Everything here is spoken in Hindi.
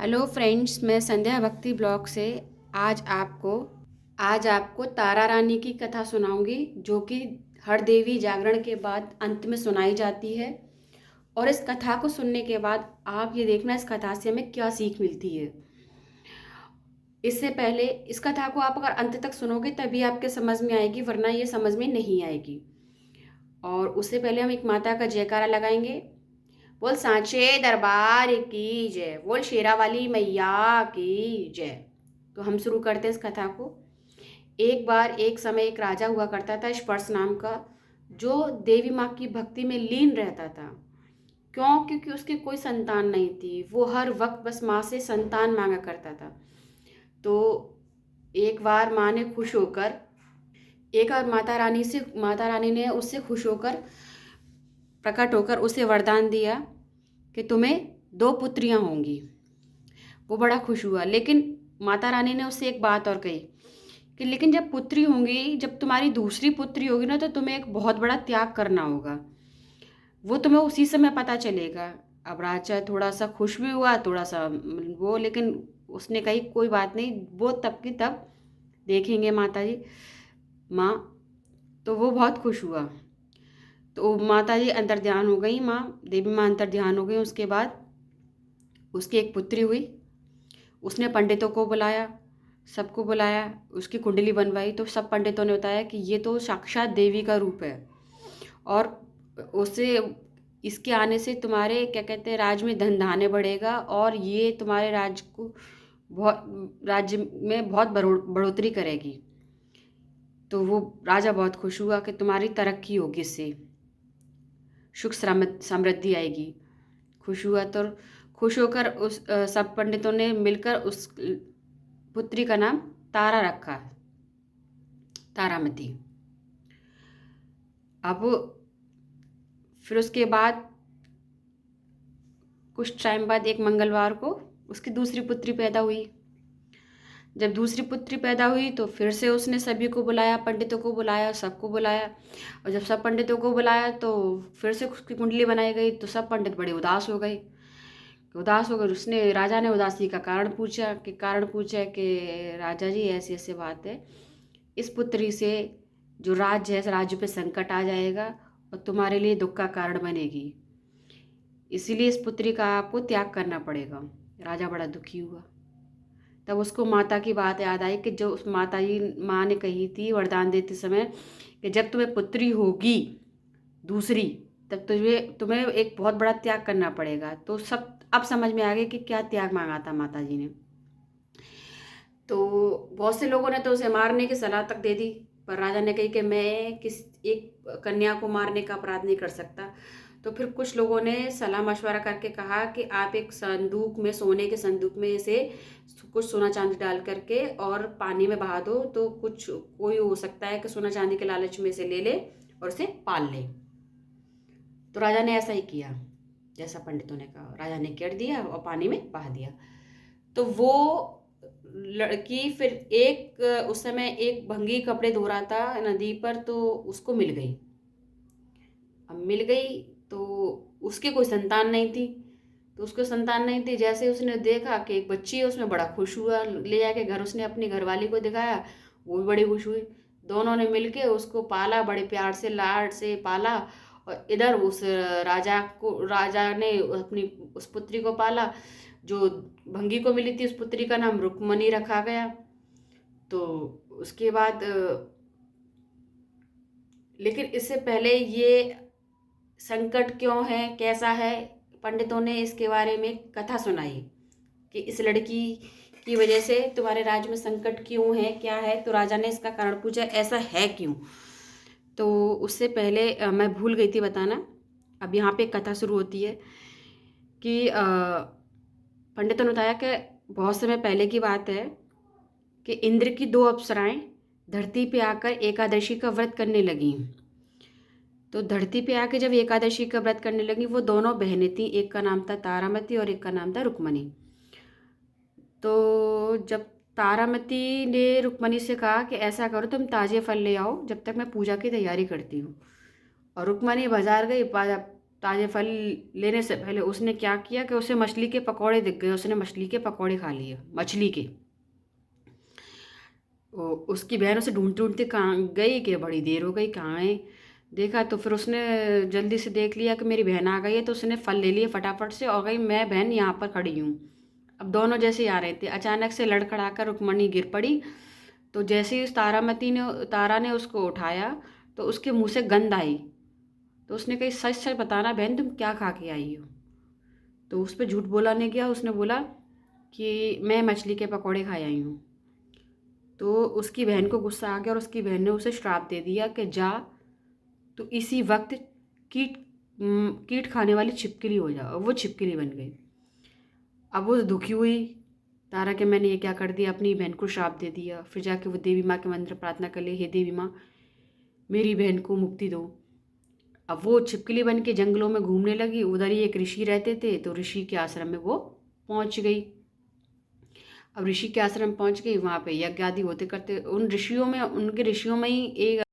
हेलो फ्रेंड्स, मैं संध्या भक्ति ब्लॉग से आज आपको आज आपको तारा रानी की कथा सुनाऊंगी, जो कि हर देवी जागरण के बाद अंत में सुनाई जाती है। और इस कथा को सुनने के बाद आप ये देखना इस कथा से हमें क्या सीख मिलती है। इससे पहले इस कथा को आप अगर अंत तक सुनोगे तभी आपके समझ में आएगी, वरना ये समझ में नहीं आएगी। और उससे पहले हम एक माता का जयकारा लगाएंगे। बोल सांचे दरबार की जय, बोल शेरा वाली मैया की जय। तो हम शुरू करते हैं इस कथा को। एक बार एक समय एक राजा हुआ करता था स्पर्श नाम का, जो देवी माँ की भक्ति में लीन रहता था। क्यों? क्योंकि उसकी कोई संतान नहीं थी। वो हर वक्त बस माँ से संतान मांगा करता था। तो एक बार माँ ने खुश होकर एक और माता रानी ने उससे खुश होकर प्रकट होकर उसे वरदान दिया कि तुम्हें 2 पुत्रियां होंगी। वो बड़ा खुश हुआ, लेकिन माता रानी ने उससे एक बात और कही कि लेकिन जब पुत्री होंगी, जब तुम्हारी दूसरी पुत्री होगी ना, तो तुम्हें एक बहुत बड़ा त्याग करना होगा। वो तुम्हें उसी समय पता चलेगा। अब राजा थोड़ा सा खुश भी हुआ, थोड़ा सा वो, लेकिन उसने कही कोई बात नहीं, वो तब की तब देखेंगे माता जी माँ। तो वो बहुत खुश हुआ। तो माता जी अंतर ध्यान हो गई, देवी माँ अंतर ध्यान हो गई। उसके बाद उसकी एक पुत्री हुई। उसने पंडितों को बुलाया, सबको बुलाया, उसकी कुंडली बनवाई। तो सब पंडितों ने बताया कि ये तो साक्षात देवी का रूप है, और उसे इसके आने से तुम्हारे क्या कहते हैं राज में धन धान्य बढ़ेगा, और ये तुम्हारे राज्य में बहुत बढ़ोतरी करेगी। तो वो राजा बहुत खुश हुआ कि तुम्हारी तरक्की होगी, इससे सुख समृद्धि आएगी। खुश हुआ तो खुश होकर सब पंडितों ने मिलकर उस पुत्री का नाम तारा रखा, तारामती। अब फिर उसके बाद कुछ टाइम बाद एक मंगलवार को उसकी दूसरी पुत्री पैदा हुई। जब दूसरी पुत्री पैदा हुई तो फिर से उसने सभी को बुलाया, पंडितों को बुलाया, सबको बुलाया। और जब सब पंडितों को बुलाया तो फिर से उसकी कुंडली बनाई गई। तो सब पंडित बड़े उदास हो गए। उदास होकर उसने राजा ने उदासी का कारण पूछा कि राजा जी, ऐसी ऐसी बात है, इस पुत्री से जो राज्य है, राज्य पे संकट आ जाएगा और तुम्हारे लिए दुख का कारण बनेगी। इसीलिए इस पुत्री का आपको त्याग करना पड़ेगा। राजा बड़ा दुखी हुआ। तब उसको माता की बात याद आई कि जो उस माँ ने कही थी वरदान देते समय कि जब तुम्हें पुत्री होगी दूसरी, तब तुम्हें एक बहुत बड़ा त्याग करना पड़ेगा। तो सब अब समझ में आ गया कि क्या त्याग मांगा था माता जी ने। तो बहुत से लोगों ने तो उसे मारने की सलाह तक दे दी, पर राजा ने कही कि मैं किस एक कन्या को मारने का अपराध नहीं कर सकता। तो फिर कुछ लोगों ने सलाह मशवरा करके कहा कि आप एक संदूक में, सोने के संदूक में इसे कुछ सोना चांदी डाल करके और पानी में बहा दो, तो कोई हो सकता है कि सोना चांदी के लालच में इसे ले ले और इसे पाल ले। तो राजा ने ऐसा ही किया, जैसा पंडितों ने कहा। राजा ने कर दिया और पानी में बहा दिया। तो वो लड़की फिर उस समय एक भंगी कपड़े धो रहा था नदी पर, तो उसको मिल गई। अब मिल गई तो उसके कोई संतान नहीं थी। जैसे उसने देखा कि एक बच्ची है, उसमें बड़ा खुश हुआ। ले जाके घर उसने अपनी घरवाली को दिखाया, वो भी बड़ी खुश हुई। दोनों ने मिलके उसको पाला, बड़े प्यार से लाड से पाला। और इधर राजा ने अपनी उस पुत्री को पाला। जो भंगी को मिली थी, उस पुत्री का नाम रुक्मणी रखा गया। तो उसके बाद लेकिन इससे पहले ये संकट क्यों है, कैसा है, पंडितों ने इसके बारे में कथा सुनाई कि इस लड़की की वजह से तुम्हारे राज्य में संकट क्यों है, क्या है। तो राजा ने इसका कारण पूछा, ऐसा है क्यों। तो उससे पहले मैं भूल गई थी बताना। अब यहाँ पे कथा शुरू होती है कि पंडितों ने बताया कि बहुत समय पहले की बात है कि इंद्र की 2 अप्सराएं धरती पे आकर एकादशी का व्रत करने लगीं। तो धरती पे आके जब एकादशी का व्रत करने लगी, वो दोनों बहनें थीं। एक का नाम था तारामती और एक का नाम था रुक्मणी। तो जब तारामती ने रुक्मणी से कहा कि ऐसा करो, तुम ताजे फल ले आओ, जब तक मैं पूजा की तैयारी करती हूँ। और रुक्मणी बाजार गई, ताज़े फल लेने से पहले उसने क्या किया कि उसे मछली के पकौड़े दिख गए, उसने मछली के पकौड़े खा लिए, मछली के। उसकी बहन उसे ढूंढते ढूंढते कहाँ गई कि बड़ी देर हो गई, कहाँ है। देखा तो फिर उसने जल्दी से देख लिया कि मेरी बहन आ गई है, तो उसने फल ले लिए फटाफट से और गई, मैं बहन यहाँ पर खड़ी हूँ। अब दोनों जैसे ही आ रहे थे, अचानक से लड़खड़ाकर रुक्मणी गिर पड़ी। तो जैसे ही तारा ने उसको उठाया तो उसके मुंह से गंध आई। तो उसने कही, सच सच बताना बहन, तुम क्या खा के आई हो। तो उस पर झूठ बोला नहीं गया, उसने बोला कि मैं मछली के पकौड़े खाए आई हूँ। तो उसकी बहन को गुस्सा आ गया और उसकी बहन ने उसे श्राप दे दिया कि जा, तो इसी वक्त कीट कीट खाने वाली छिपकली हो जा। और वो छिपकली बन गई। अब वो दुखी हुई तारा के, मैंने ये क्या कर दिया, अपनी बहन को श्राप दे दिया। फिर जाके वो देवी माँ के मंदिर प्रार्थना कर ली, हे देवी माँ, मेरी बहन को मुक्ति दो। अब वो छिपकली बन के जंगलों में घूमने लगी। उधर ही एक ऋषि रहते थे, तो ऋषि के आश्रम में वो पहुंच गई। अब ऋषि के आश्रम पहुंच गई, वहाँ पे यज्ञ आदि होते करते, उन ऋषियों में, उनके ऋषियों में ही एक